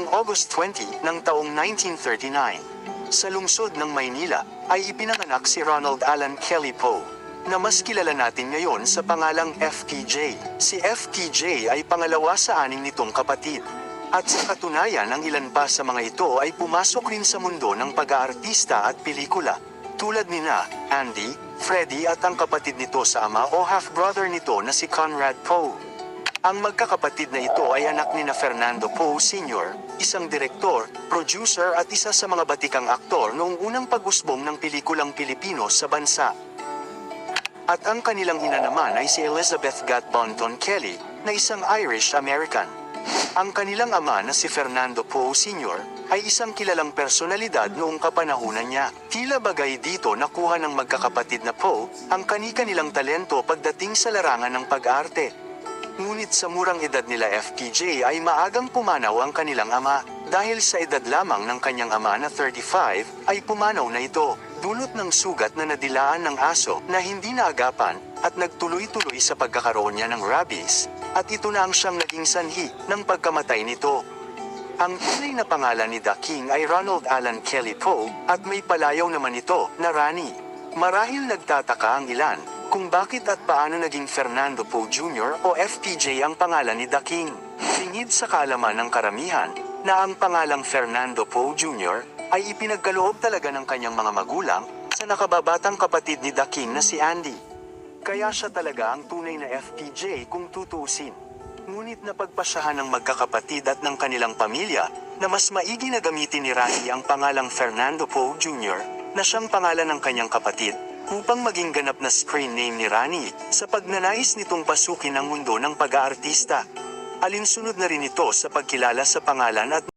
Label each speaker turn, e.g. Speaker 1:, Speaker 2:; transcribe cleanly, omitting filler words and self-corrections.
Speaker 1: Noong August 20 ng taong 1939, sa lungsod ng Maynila ay ipinanganak si Ronald Allen Kelly Poe, na mas kilala natin ngayon sa pangalang FTJ. Si FTJ ay pangalawa sa anim nitong kapatid. At sa katunayan ang ilan pa sa mga ito ay pumasok rin sa mundo ng pag-aartista at pelikula, tulad nina Andy, Freddie at ang kapatid nito sa ama o half-brother nito na si Conrad Poe. Ang magkakapatid na ito ay anak ni Fernando Poe Sr., isang direktor, producer at isa sa mga batikang aktor noong unang pag-usbong ng pelikulang Pilipino sa bansa. At ang kanilang ina naman ay si Elizabeth Gat Bonton Kelly, na isang Irish-American. Ang kanilang ama na si Fernando Poe Sr. ay isang kilalang personalidad noong kapanahunan niya. Tila bagay dito nakuha ng magkakapatid na Poe ang kani-kanilang talento pagdating sa larangan ng pag-arte. Ngunit sa murang edad nila FTJ ay maagang pumanaw ang kanilang ama. Dahil sa edad lamang ng kanyang ama na 35 ay pumanaw na ito, dulot ng sugat na nadilaan ng aso na hindi naagapan at nagtuloy-tuloy sa pagkakaroon niya ng rabies, at ito na ang siyang naging sanhi ng pagkamatay nito. Ang tunay na pangalan ni The King ay Ronald Allen Kelly Poe at may palayaw naman ito na Rani. Marahil nagtataka ang ilan kung bakit at paano naging Fernando Poe Jr. o FTJ ang pangalan ni The King. Lingid sa kaalaman ng karamihan na ang pangalang Fernando Poe Jr. ay ipinagkaloob talaga ng kanyang mga magulang sa nakababatang kapatid ni The King na si Andy. Kaya siya talaga ang tunay na FTJ kung tutuusin. Ngunit napagpasyahan ng magkakapatid at ng kanilang pamilya na mas maigi na gamitin ni Rani ang pangalang Fernando Poe Jr. na siyang pangalan ng kanyang kapatid upang maging ganap na screen name ni Rani sa pagnanais nitong pasukin ang mundo ng pag-aartista. Alinsunod na rin ito sa pagkilala sa pangalan at